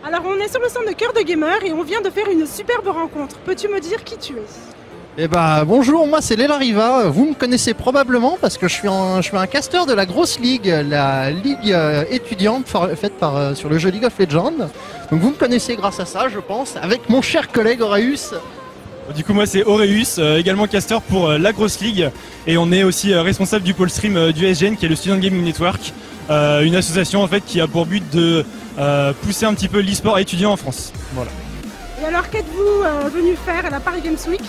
Alors on est sur le stand de Cœur de Gamer et on vient de faire une superbe rencontre. Peux-tu me dire qui tu es? Eh bah bonjour, moi c'est Léla Riva, vous me connaissez probablement parce que je suis un casteur de la grosse ligue, la ligue étudiante faite sur le jeu League of Legends. Donc vous me connaissez grâce à ça je pense, avec mon cher collègue Aureus. Du coup moi c'est Aureus, également casteur pour la grosse ligue et on est aussi responsable du pôle stream du SGN qui est le Student Gaming Network, une association en fait qui a pour but de pousser un petit peu l'e-sport étudiant en France. Voilà. Et alors qu'êtes-vous venu faire à la Paris Games Week?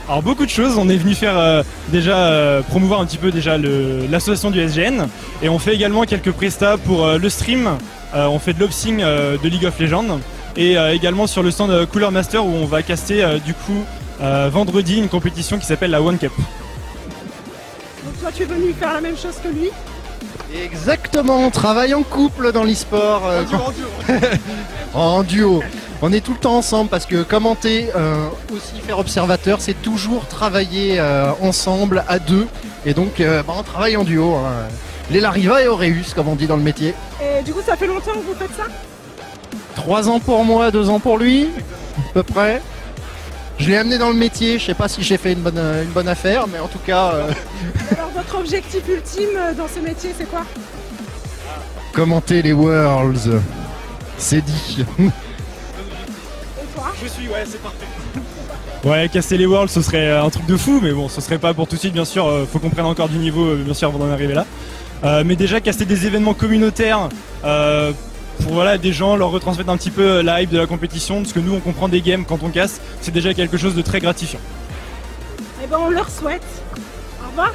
Alors beaucoup de choses, on est venu faire déjà promouvoir un petit peu déjà l'association du SGN et on fait également quelques prestats pour le stream, on fait de l'opsing de League of Legends et également sur le stand Cooler Master où on va caster du coup vendredi une compétition qui s'appelle la One Cup. Donc toi tu es venu faire la même chose que lui? Exactement, on travaille en couple dans l'e-sport. En duo. On est tout le temps ensemble parce que commenter, aussi faire observateur, c'est toujours travailler ensemble à deux. Et donc on travaille en duo. Hein. Léla Riva et Aureus, comme on dit dans le métier. Et du coup ça fait longtemps que vous faites ça? 3 ans pour moi, 2 ans pour lui, à peu près. Je l'ai amené dans le métier, je sais pas si j'ai fait une bonne affaire, mais en tout cas... Alors votre objectif ultime dans ce métier c'est quoi? Commenter les Worlds, c'est dit. Et toi? Je suis, ouais, c'est parfait. Ouais, casser les Worlds, ce serait un truc de fou, mais bon, ce serait pas pour tout de suite, bien sûr, faut qu'on prenne encore du niveau, bien sûr, avant d'en arriver là. Mais déjà, casser des événements communautaires, pour voilà, des gens, leur retransmettre un petit peu la hype de la compétition, parce que nous, on comprend des games quand on casse, c'est déjà quelque chose de très gratifiant. Eh ben, on leur souhaite. Au revoir.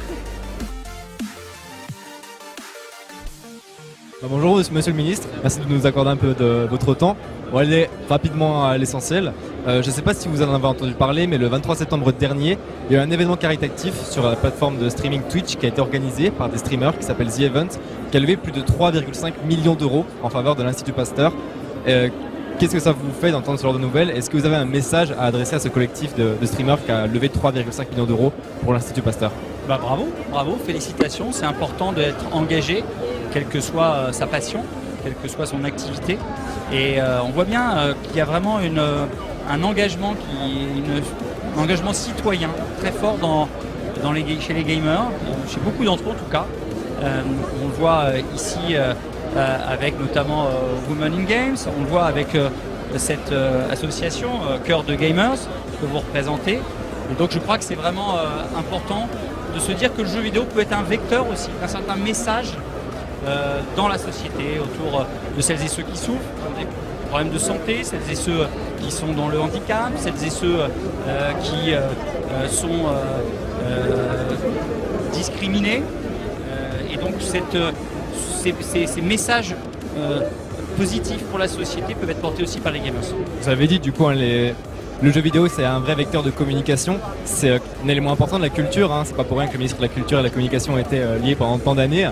Bonjour Monsieur le Ministre, merci de nous accorder un peu de votre temps. On va aller rapidement à l'essentiel. Je ne sais pas si vous en avez entendu parler, mais le 23 septembre dernier, il y a eu un événement caritatif sur la plateforme de streaming Twitch qui a été organisé par des streamers qui s'appelle The Event, qui a levé plus de 3,5 millions d'euros en faveur de l'Institut Pasteur. Qu'est-ce que ça vous fait d'entendre ce genre de nouvelles? Est-ce que vous avez un message à adresser à ce collectif de streamers qui a levé 3,5 millions d'euros pour l'Institut Pasteur? Bah bravo, félicitations, c'est important d'être engagé, quelle que soit sa passion, quelle que soit son activité. Et on voit bien qu'il y a vraiment un engagement, un engagement citoyen très fort chez les gamers, chez beaucoup d'entre eux en tout cas. On le voit ici avec notamment Women in Games, on le voit avec cette association Cœur de Gamers que vous représentez. Et donc je crois que c'est vraiment important de se dire que le jeu vidéo peut être un vecteur aussi d'un certain message dans la société autour de celles et ceux qui souffrent des problèmes de santé, celles et ceux qui sont dans le handicap, celles et ceux qui sont discriminés. Et donc ces messages positifs pour la société peuvent être portés aussi par les gamers. Vous avez dit du coup le jeu vidéo c'est un vrai vecteur de communication, c'est un élément important de la culture, hein. C'est pas pour rien que le ministre de la Culture et de la Communication ont été liés pendant tant d'années.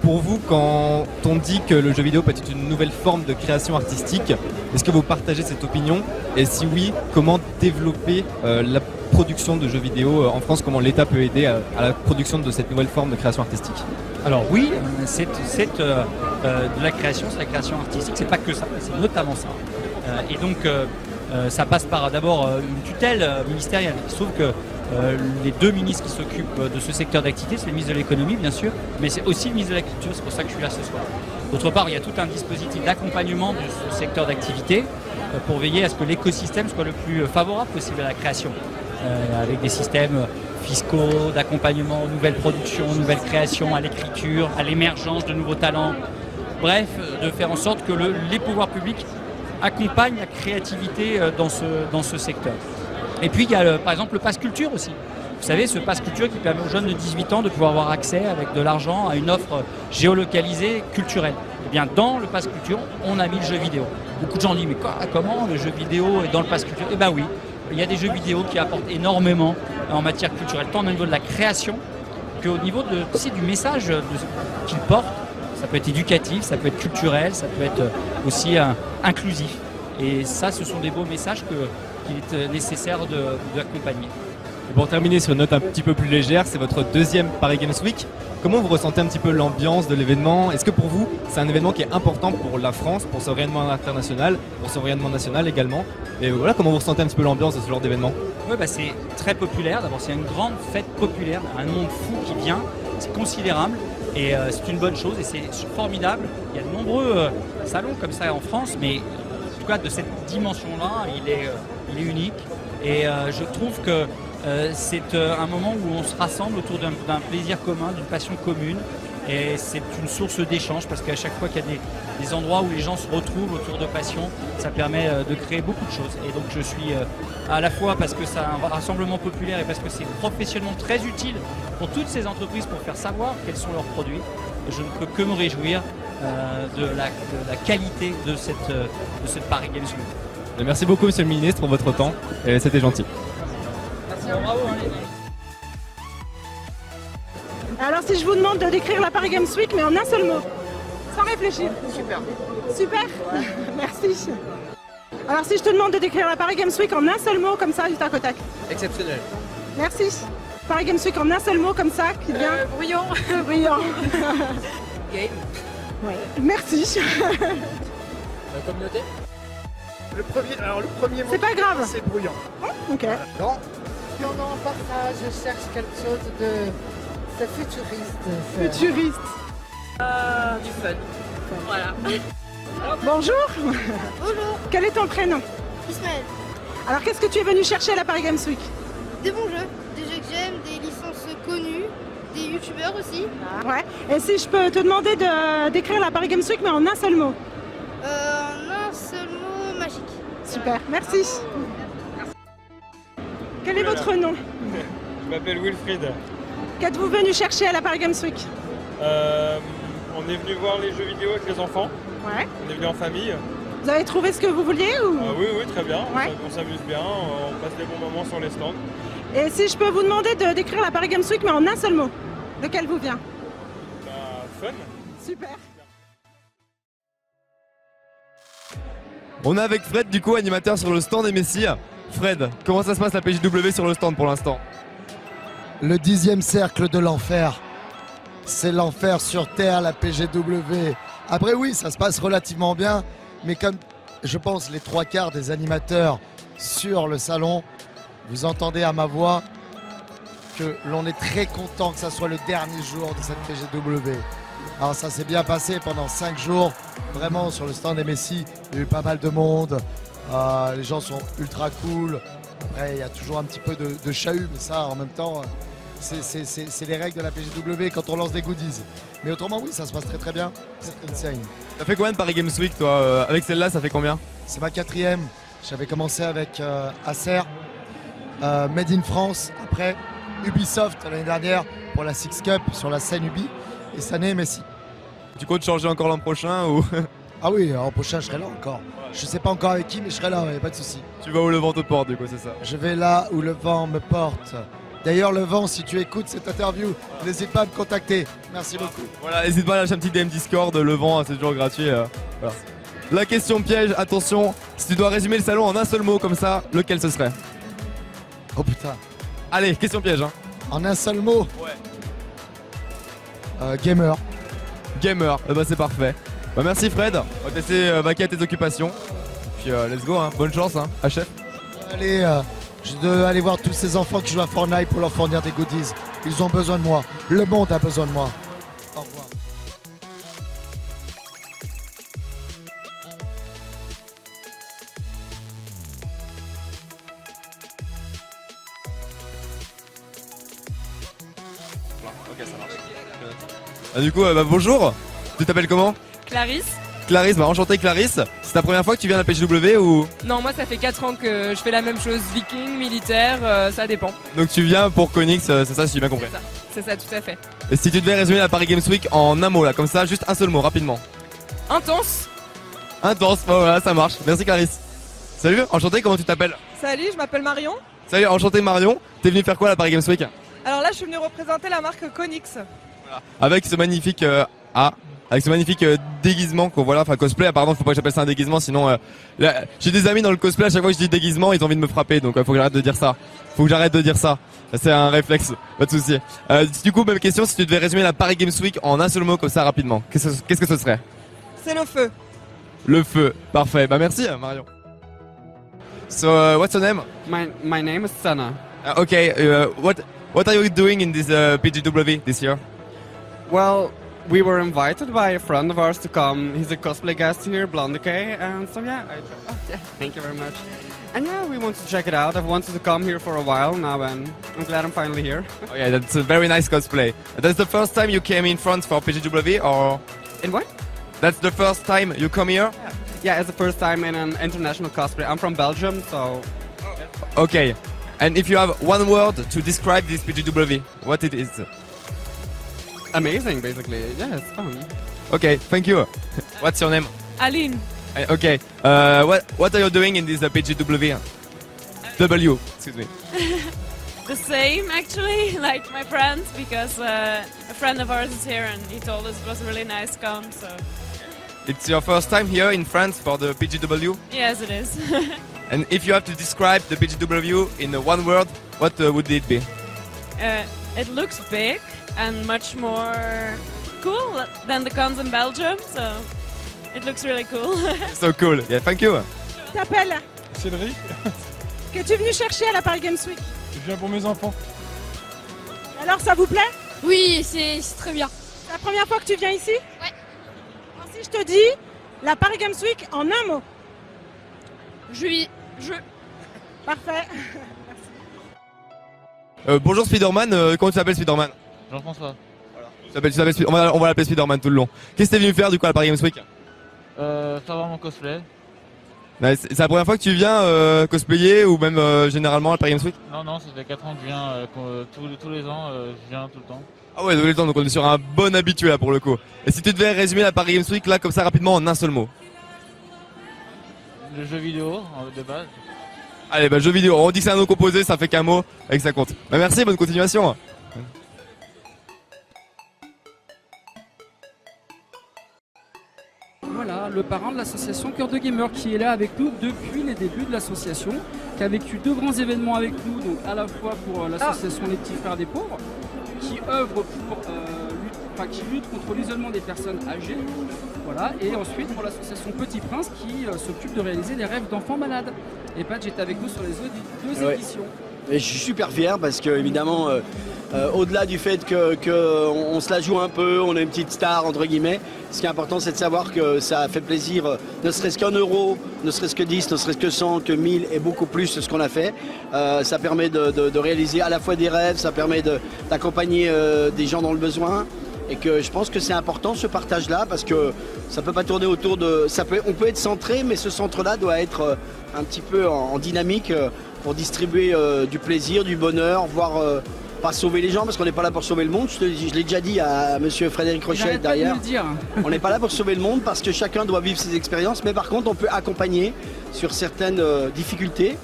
Pour vous, quand on dit que le jeu vidéo peut être une nouvelle forme de création artistique, est-ce que vous partagez cette opinion? Et si oui, comment développer la production de jeux vidéo en France? Comment l'État peut aider à la production de cette nouvelle forme de création artistique? Alors oui, c'est de la création, c'est la création artistique, c'est pas que ça, c'est notamment ça. Et donc ça passe par d'abord une tutelle ministérielle. Il se trouve que les deux ministres qui s'occupent de ce secteur d'activité, c'est le ministre de l'économie bien sûr, mais c'est aussi le ministre de la culture, c'est pour ça que je suis là ce soir. D'autre part, il y a tout un dispositif d'accompagnement de ce secteur d'activité pour veiller à ce que l'écosystème soit le plus favorable possible à la création, avec des systèmes fiscaux, d'accompagnement aux nouvelles productions, aux nouvelles créations, à l'écriture, à l'émergence de nouveaux talents. Bref, de faire en sorte que les pouvoirs publics accompagnent la créativité dans ce secteur. Et puis il y a par exemple le pass culture aussi. Vous savez, ce pass culture qui permet aux jeunes de 18 ans de pouvoir avoir accès avec de l'argent à une offre géolocalisée culturelle. Et bien dans le pass culture, on a mis le jeu vidéo. Beaucoup de gens disent mais comment le jeu vidéo est dans le pass culture? Eh bien oui, il y a des jeux vidéo qui apportent énormément en matière culturelle, tant au niveau de la création qu'au niveau du message qu'ils portent. Ça peut être éducatif, ça peut être culturel, ça peut être aussi inclusif. Et ça, ce sont des beaux messages qu'il est nécessaire d'accompagner. Pour terminer sur une note un petit peu plus légère, c'est votre deuxième Paris Games Week. comment vous ressentez un petit peu l'ambiance de l'événement? Est-ce que pour vous, c'est un événement qui est important pour la France, pour son rayonnement international, pour son rayonnement national également? Et voilà, comment vous ressentez un petit peu l'ambiance de ce genre d'événement? Oui, bah, c'est très populaire. D'abord, c'est une grande fête populaire, un nombre fou qui vient, c'est considérable et c'est une bonne chose et c'est formidable. Il y a de nombreux salons comme ça en France, mais en tout cas de cette dimension-là, il est unique et je trouve que c'est un moment où on se rassemble autour d'un plaisir commun, d'une passion commune. Et c'est une source d'échange parce qu'à chaque fois qu'il y a des endroits où les gens se retrouvent autour de passion, ça permet de créer beaucoup de choses. Et donc je suis à la fois parce que c'est un rassemblement populaire et parce que c'est professionnellement très utile pour toutes ces entreprises pour faire savoir quels sont leurs produits. Je ne peux que me réjouir de la qualité de cette Paris Games Week. Merci beaucoup Monsieur le Ministre pour votre temps et c'était gentil. Merci, bravo. Alors si je vous demande de décrire la Paris Games Week mais en un seul mot, sans réfléchir. Super. Super. Merci. Alors si je te demande de décrire la Paris Games Week en un seul mot comme ça, du tac au tac. Exceptionnel. Merci. Paris Games Week en un seul mot comme ça, qui vient Brouillon. brillant. Game. Ouais. Merci. La communauté. Le premier mot. C'est pas grave. C'est brouillon. Ok. Non. Si on est en partage, je cherche quelque chose de. C'est futuriste. Futuriste. Du fun. Voilà. Bonjour. Bonjour, Quel est ton prénom? Ismaël. Alors qu'est-ce que tu es venu chercher à la Paris Games Week? Des bons jeux, des jeux que j'aime, des licences connues, des youtubeurs aussi. Ouais. Et si je peux te demander de décrire la Paris Games Week mais en un seul mot? En un seul mot, magique. Super, merci. Quel est votre nom? Je m'appelle Wilfried. Qu'êtes-vous venu chercher à la Paris Games Week? On est venu voir les jeux vidéo avec les enfants. Ouais. On est venu en famille. Vous avez trouvé ce que vous vouliez ou... Oui, très bien. Ouais. On s'amuse bien, on passe des bons moments sur les stands. Et si je peux vous demander de décrire la Paris Games Week mais en un seul mot, lequel vous vient? Fun. Super. On est avec Fred du coup, animateur sur le stand des Messi. Fred, comment ça se passe la PJW sur le stand pour l'instant? Le 10e cercle de l'enfer. C'est l'enfer sur Terre, la PGW. Après oui, ça se passe relativement bien, mais comme je pense les 3/4 des animateurs sur le salon, vous entendez à ma voix que l'on est très content que ça soit le dernier jour de cette PGW. Alors ça s'est bien passé pendant 5 jours, vraiment sur le stand des Messi, il y a eu pas mal de monde, les gens sont ultra cool. Après il y a toujours un petit peu de chahut, mais ça en même temps c'est les règles de la PGW quand on lance des goodies. Mais autrement oui, ça se passe très très bien, c'est insane. Ça fait combien de Paris Games Week toi? Avec celle-là, ça fait combien? C'est ma 4e, j'avais commencé avec Acer, Made in France, après Ubisoft l'année dernière pour la Six Cup sur la scène Ubi, et cette année Messi. Tu comptes changer encore l'an prochain ou? Ah oui, l'an prochain je serai là encore. Je sais pas encore avec qui, mais je serai là, ouais, pas de souci. Tu vas où le vent te porte du coup, c'est ça? Je vais là où le vent me porte. D'ailleurs, le vent, si tu écoutes cette interview, n'hésite pas à me contacter. Merci beaucoup. Voilà, n'hésite pas à lâcher un petit DM Discord, le vent, c'est toujours gratuit. Voilà. La question piège, attention, si tu dois résumer le salon en un seul mot comme ça, lequel ce serait? Oh putain. Allez, question piège. Hein. En un seul mot? Ouais. Gamer. Gamer, bah c'est parfait. Bah merci Fred, on va te laisser vaquer à tes occupations. Puis let's go, hein. Bonne chance, hein. Chef. Allez, je dois aller voir tous ces enfants qui jouent à Fortnite pour leur fournir des goodies. Ils ont besoin de moi. Le monde a besoin de moi. Au revoir. Ok, ça marche. Du coup, bonjour. Tu t'appelles comment? Clarisse. Clarisse, bah enchanté Clarisse. C'est ta première fois que tu viens à la PJW ou? Non, moi ça fait 4 ans que je fais la même chose, viking, militaire, ça dépend. Donc tu viens pour Konix, c'est ça si j'ai bien compris? C'est ça, tout à fait. Et si tu devais résumer la Paris Games Week en un mot là, comme ça, juste un seul mot, rapidement. Intense. Intense, oh, voilà, ça marche. Merci Clarisse. Salut, enchanté, comment tu t'appelles? Salut, je m'appelle Marion. Salut, enchanté Marion. T'es venu faire quoi à la Paris Games Week? Alors là, je suis venu représenter la marque Konix. Voilà. Avec ce magnifique A avec ce magnifique déguisement qu'on voit là, enfin cosplay, pardon, faut pas que j'appelle ça un déguisement, sinon là, j'ai des amis dans le cosplay, à chaque fois que je dis déguisement, ils ont envie de me frapper, donc faut que j'arrête de dire ça. Faut que j'arrête de dire ça. C'est un réflexe, pas de souci. Du coup, même question, si tu devais résumer la Paris Games Week en un seul mot comme ça rapidement, qu'est-ce que ce serait? C'est le feu. Le feu, parfait. Bah merci Marion. So, what's your name? My name is Sana. Okay, what are you doing in this PGW this year? Well, we were invited by a friend of ours to come. He's a cosplay guest here, Blondecay, and so yeah, thank you very much. And yeah, we wanted to check it out. I've wanted to come here for a while now, and I'm glad I'm finally here. Oh yeah, that's a very nice cosplay. That's the first time you came in France for PGW, or? In what? That's the first time you come here? Yeah, it's the first time in an international cosplay. I'm from Belgium, so... Okay, and if you have one word to describe this PGW, what it is? Amazing, basically. Yeah, it's fun. Okay, thank you. What's your name? Aline. Okay, what are you doing in this PGW? W, excuse me. The same actually, like my friends, because a friend of ours is here and he told us it was a really nice con, so... It's your first time here in France for the PGW? Yes, it is. And if you have to describe the PGW in one word, what would it be? It looks big and much more cool than the cons in Belgium, so it looks really cool. So cool, yeah, thank you. Tu t'appelles? Cédric. Qu'es-tu venu chercher à la Paris Games Week? Je viens pour mes enfants. Alors ça vous plaît? Oui, c'est très bien. C'est la première fois que tu viens ici? Ouais. Alors, si je te dis la Paris Games Week en un mot. Parfait. Bonjour Spider-Man, comment tu t'appelles Spider-Man? Jean-François. On va l'appeler Spider-Man tout le long. Qu'est-ce que t'es venu faire du coup à la Paris Games Week? Faire voir mon cosplay. Nice. C'est la première fois que tu viens cosplayer ou même généralement à la Paris Games Week? Non, ça fait 4 ans que je viens, tous les ans, je viens tout le temps. Ah ouais, tous les temps, donc on est sur un bon habitué là pour le coup. Et si tu devais résumer la Paris Games Week là comme ça rapidement en un seul mot? Le jeu vidéo de base. Allez, bah jeu vidéo, on dit que c'est un mot composé, ça fait qu'un mot et que ça compte. Bah merci, bonne continuation. Voilà, le parrain de l'association Cœur de Gamer qui est là avec nous depuis les débuts de l'association, qui a vécu 2 grands événements avec nous, donc à la fois pour l'association Les Petits Frères des Pauvres, qui œuvre pour qui lutte contre l'isolement des personnes âgées, voilà, et ensuite pour l'association Petit Prince qui s'occupe de réaliser les rêves d'enfants malades. Et Pat, j'étais avec nous sur les 2 éditions. Et je suis super fier parce que évidemment, au-delà du fait qu'on se la joue un peu, on est une petite star entre guillemets, ce qui est important c'est de savoir que ça fait plaisir, ne serait-ce qu'un euro, ne serait-ce que 10, ne serait-ce que 100, que 1000 et beaucoup plus ce qu'on a fait. Ça permet de réaliser à la fois des rêves, ça permet d'accompagner des gens dans le besoin. Et que je pense que c'est important ce partage-là parce que ça peut pas tourner autour de... on peut être centré, mais ce centre-là doit être un petit peu en dynamique pour distribuer du plaisir, du bonheur, voire pas sauver les gens parce qu'on n'est pas là pour sauver le monde. Je l'ai déjà dit à monsieur Frédéric Rochette derrière. On n'est pas là pour sauver le monde parce que chacun doit vivre ses expériences, mais par contre on peut accompagner sur certaines difficultés,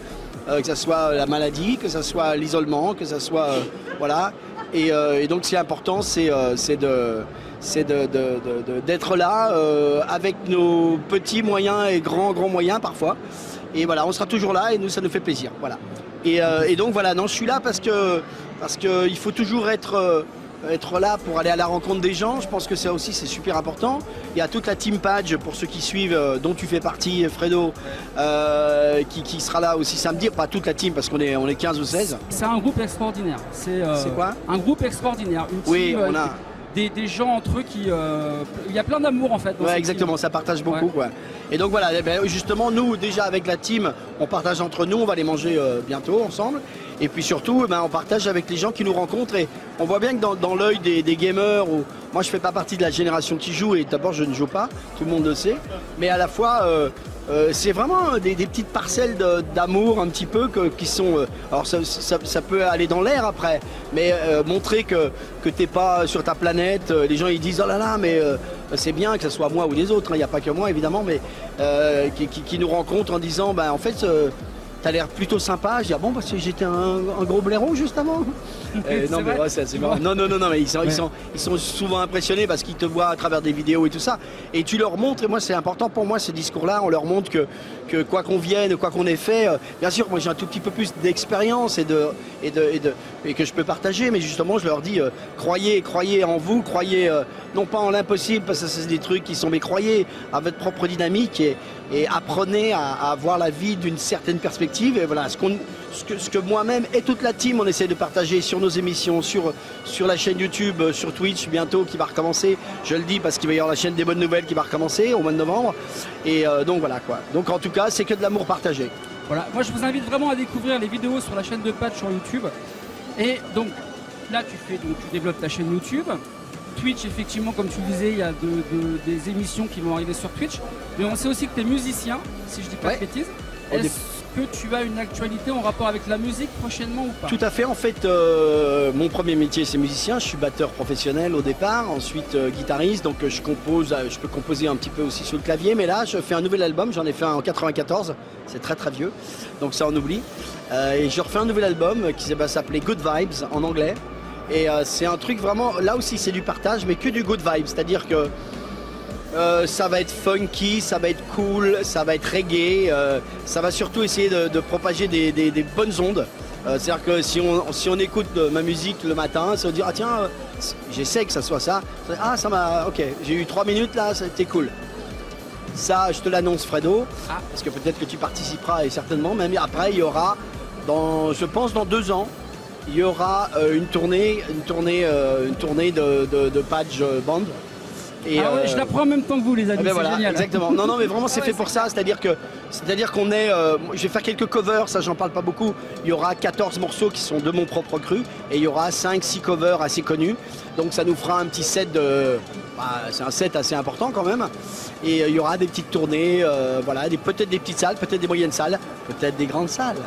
que ce soit la maladie, que ce soit l'isolement, que ce soit... voilà. Et donc ce qui est important, c'est d'être là avec nos petits moyens et grands moyens parfois. Et voilà, on sera toujours là et nous, ça nous fait plaisir. Voilà. Et donc voilà, non, je suis là parce que il faut toujours être là pour aller à la rencontre des gens. Je pense que ça aussi, c'est super important. Il y a toute la Team Page, pour ceux qui suivent, dont tu fais partie, Fredo, qui sera là aussi samedi. Pas toute la team, parce qu'on est 15 ou 16. C'est un groupe extraordinaire. C'est quoi? Un groupe extraordinaire. Une team, oui, on a... Des gens entre eux qui... il y a plein d'amour en fait. Ouais, exactement, ça partage beaucoup. Ouais. Quoi. Et donc voilà, justement, nous, déjà avec la team, on partage entre nous, on va les manger bientôt ensemble. Et puis surtout, on partage avec les gens qui nous rencontrent. Et on voit bien que dans l'œil des gamers, moi je fais pas partie de la génération qui joue, et d'abord je ne joue pas, tout le monde le sait. Mais à la fois, c'est vraiment des petites parcelles d'amour un petit peu qui sont... alors ça peut aller dans l'air après, mais montrer que t'es pas sur ta planète, les gens ils disent oh là là, mais c'est bien que ce soit moi ou les autres, il n'y a pas que moi évidemment, mais qui nous rencontrent en disant en fait... t'as l'air plutôt sympa. Je dis, ah bon, parce que j'étais un gros blaireau juste avant. Non mais ouais, c'est marrant. Non, mais ils sont souvent impressionnés parce qu'ils te voient à travers des vidéos et tout ça. Et tu leur montres, et moi c'est important pour moi ce discours-là, on leur montre que quoi qu'on vienne, quoi qu'on ait fait, bien sûr moi j'ai un tout petit peu plus d'expérience et que je peux partager, mais justement je leur dis croyez en vous, croyez non pas en l'impossible parce que c'est des trucs qui sont, mais croyez à votre propre dynamique et apprenez à voir la vie d'une certaine perspective. Et voilà ce que moi-même et toute la team on essaie de partager sur nos émissions, sur la chaîne YouTube, sur Twitch bientôt qui va recommencer. Je le dis parce qu'il va y avoir la chaîne des bonnes nouvelles qui va recommencer au mois de novembre. Et donc voilà quoi. Donc en tout cas c'est que de l'amour partagé. Voilà, moi je vous invite vraiment à découvrir les vidéos sur la chaîne de Patch sur YouTube. Et donc là tu développes ta chaîne YouTube. Twitch, effectivement, comme tu le disais, il y a des émissions qui vont arriver sur Twitch. Mais on sait aussi que tu es musicien, si je dis pas de bêtises. Est-ce que tu as une actualité en rapport avec la musique prochainement ou pas? Tout à fait. En fait, mon premier métier, c'est musicien. Je suis batteur professionnel au départ, ensuite guitariste. Donc je peux composer un petit peu aussi sur le clavier. Mais là, je fais un nouvel album. J'en ai fait un en 94. C'est très très vieux. Donc ça, on oublie. Et je refais un nouvel album qui va s'appeler Good Vibes en anglais. Et c'est un truc vraiment, là aussi c'est du partage, mais que du good vibe, c'est-à-dire que ça va être funky, ça va être cool, ça va être reggae, ça va surtout essayer de propager des bonnes ondes. C'est-à-dire que si on écoute ma musique le matin, ça veut dire, ah tiens, j'essaie que ça soit ça. Ah ça m'a, ok, j'ai eu 3 minutes là, ça a été cool. Ça, je te l'annonce Fredo, parce que peut-être que tu participeras et certainement, même après il y aura, je pense dans 2 ans, il y aura une tournée de Patch Band. Et ouais, je l'apprends en même temps que vous les amis, c'est voilà, génial. Exactement. Non mais vraiment c'est fait pour ça, c'est-à-dire qu'on est, je vais faire quelques covers, ça j'en parle pas beaucoup. Il y aura 14 morceaux qui sont de mon propre cru et il y aura 5-6 covers assez connus. Donc ça nous fera un petit set c'est un set assez important quand même. Et il y aura des petites tournées, voilà, peut-être des petites salles, peut-être des moyennes salles, peut-être des grandes salles.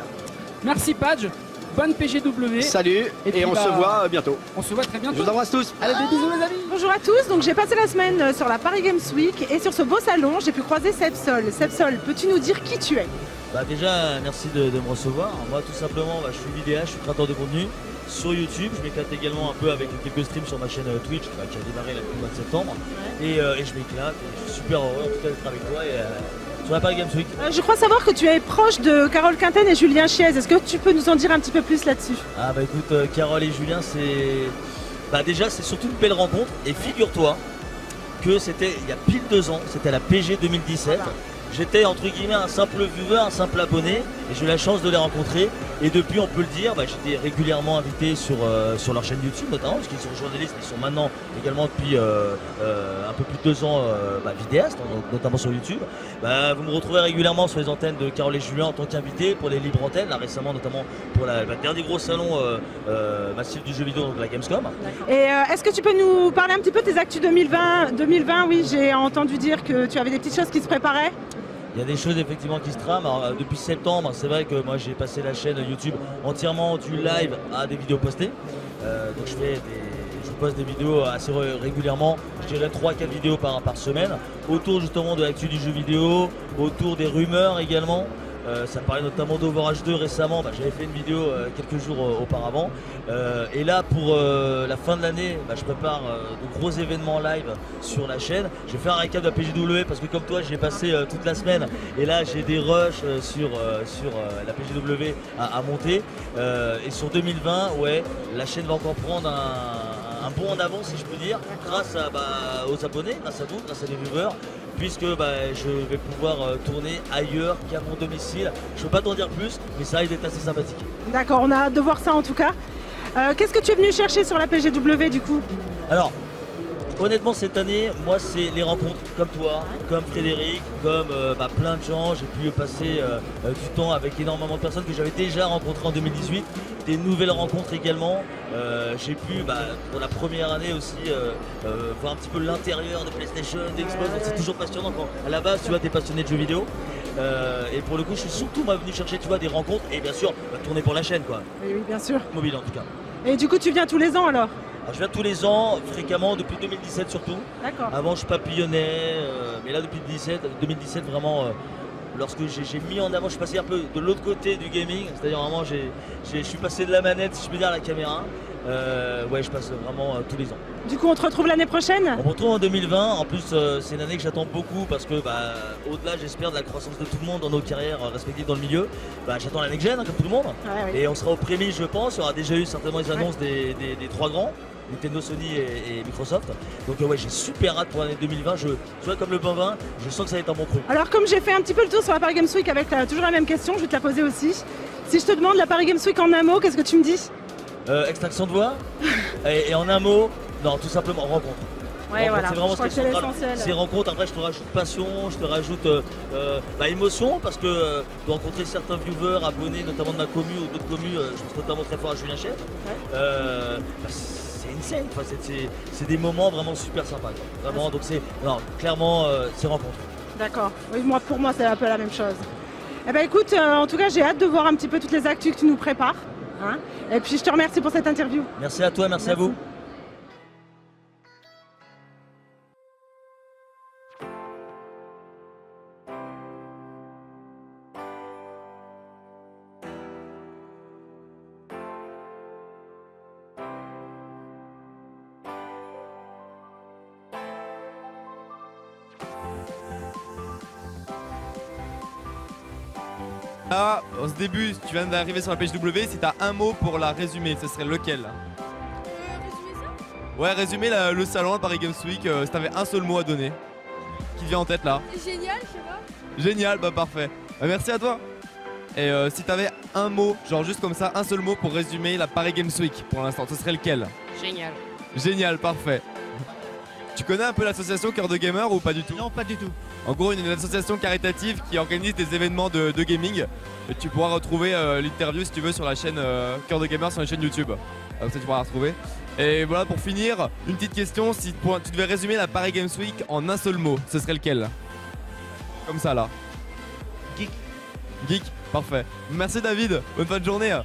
Merci Padge. Bonne PGW. Salut, et on se voit bientôt. On se voit très bientôt. Je vous embrasse tous. Allez, des bisous les amis. Bonjour à tous, donc j'ai passé la semaine sur la Paris Games Week et sur ce beau salon, j'ai pu croiser Sebsol. Sebsol, peux-tu nous dire qui tu es? Déjà, merci de me recevoir. Moi, tout simplement, je suis vidéaste, je suis créateur de contenu sur YouTube. Je m'éclate également un peu avec quelques streams sur ma chaîne Twitch qui a démarré le mois de septembre. Et je m'éclate, je suis super heureux en tout cas d'être avec toi. Sur la Paris Games Week. Je crois savoir que tu es proche de Carole Quinten et Julien Chiez. Est-ce que tu peux nous en dire un petit peu plus là-dessus? Écoute, Carole et Julien, déjà c'est surtout une belle rencontre. Et figure-toi que c'était il y a pile 2 ans, c'était à la PG 2017. Voilà. J'étais entre guillemets un simple viewer, un simple abonné, et j'ai eu la chance de les rencontrer. Et depuis, on peut le dire, j'étais régulièrement invité sur leur chaîne YouTube notamment, parce qu'ils sont journalistes, ils sont maintenant également depuis un peu plus de 2 ans vidéastes, notamment sur YouTube. Vous me retrouvez régulièrement sur les antennes de Carole et Julien en tant qu'invité pour les libres antennes, là récemment notamment pour le dernier gros salon massif du jeu vidéo, donc la Gamescom. Et est-ce que tu peux nous parler un petit peu de tes actus 2020, oui, j'ai entendu dire que tu avais des petites choses qui se préparaient. Il y a des choses effectivement qui se trament. Alors, depuis septembre, c'est vrai que moi j'ai passé la chaîne YouTube entièrement du live à des vidéos postées. Donc je poste des vidéos assez régulièrement, je dirais 3-4 vidéos par semaine, autour justement de l'actu du jeu vidéo, autour des rumeurs également. Ça parlait notamment d'Overwatch 2 récemment, j'avais fait une vidéo quelques jours auparavant. Et là pour la fin de l'année, je prépare de gros événements live sur la chaîne. Je vais faire un récap de la PGW parce que comme toi j'ai passé toute la semaine et là j'ai des rushs sur la PGW à monter. Et sur 2020, la chaîne va encore prendre un bond en avant si je peux dire, grâce aux abonnés, grâce à vous, grâce à des viewers, puisque je vais pouvoir tourner ailleurs qu'à mon domicile. Je ne peux pas t'en dire plus, mais ça risque d'être assez sympathique. D'accord, on a hâte de voir ça en tout cas. Qu'est-ce que tu es venu chercher sur la PGW du coup? Alors, honnêtement cette année, moi c'est les rencontres comme toi, comme Frédéric, comme plein de gens. J'ai pu passer du temps avec énormément de personnes que j'avais déjà rencontrées en 2018. Des nouvelles rencontres également. J'ai pu, pour la première année aussi, voir un petit peu l'intérieur de PlayStation, d'Xbox. C'est toujours passionnant quand à la base tu vois, t'es passionné de jeux vidéo. Et pour le coup, je suis surtout venu chercher des rencontres et bien sûr tourner pour la chaîne quoi. Oui, bien sûr. Mobile en tout cas. Et du coup, tu viens tous les ans alors? Je viens tous les ans, fréquemment, depuis 2017 surtout. D'accord. Avant, je papillonnais, mais là, depuis 2017, vraiment, lorsque j'ai mis en avant, je suis passé un peu de l'autre côté du gaming, c'est-à-dire vraiment, je suis passé de la manette, si je peux dire, à la caméra. Ouais, je passe vraiment tous les ans. Du coup, on te retrouve l'année prochaine? On me retrouve en 2020. En plus, c'est une année que j'attends beaucoup parce que, au-delà, j'espère, de la croissance de tout le monde dans nos carrières respectives dans le milieu, j'attends la next-gen, comme tout le monde. Ouais. Et on sera au prémis, je pense. Il y aura déjà eu certainement les annonces des trois grands. Nintendo, Sony et Microsoft. Donc ouais, j'ai super hâte pour l'année 2020. Tu vois, comme le bon vin, je sens que ça va être un bon cru. Alors, comme j'ai fait un petit peu le tour sur la Paris Games Week avec toujours la même question, je vais te la poser aussi. Si je te demande la Paris Games Week en un mot, qu'est-ce que tu me dis? Extraction de voix. et en un mot, non, tout simplement rencontre. Ouais, voilà. C'est vraiment ce qui est central. l'essentiel. C'est rencontre. Après, je te rajoute passion, je te rajoute émotion parce que de rencontrer certains viewers, abonnés, notamment de ma commu ou d'autres communes, je pense notamment très fort à Julien Chef. C'est une scène, c'est des moments vraiment super sympas. Quoi. Vraiment, donc clairement, c'est rencontre. D'accord. Oui, pour moi, c'est un peu la même chose. Eh ben écoute, en tout cas, j'ai hâte de voir un petit peu toutes les actus que tu nous prépares. Hein. Et puis, je te remercie pour cette interview. Merci à toi, merci. À vous. Là, au début, tu viens d'arriver sur la page W, si t'as un mot pour la résumer, ce serait lequel? Résumer ça? Ouais, résumer le salon, Paris Games Week, si t'avais un seul mot à donner. Qui te vient en tête là? Génial, je sais pas. Génial, parfait. Merci à toi. Et si t'avais un mot, genre juste comme ça, un seul mot pour résumer la Paris Games Week pour l'instant, ce serait lequel? Génial. Génial, parfait. Tu connais un peu l'association Cœur de Gamer ou pas du tout? Non, pas du tout. En gros, une association caritative qui organise des événements de gaming. Et tu pourras retrouver l'interview si tu veux sur la chaîne Cœur de Gamer sur la chaîne YouTube. Ça tu pourras la retrouver. Et voilà, pour finir, une petite question. Si tu devais résumer la Paris Games Week en un seul mot, ce serait lequel? Comme ça là. Geek. Geek, parfait. Merci David, bonne fin de journée.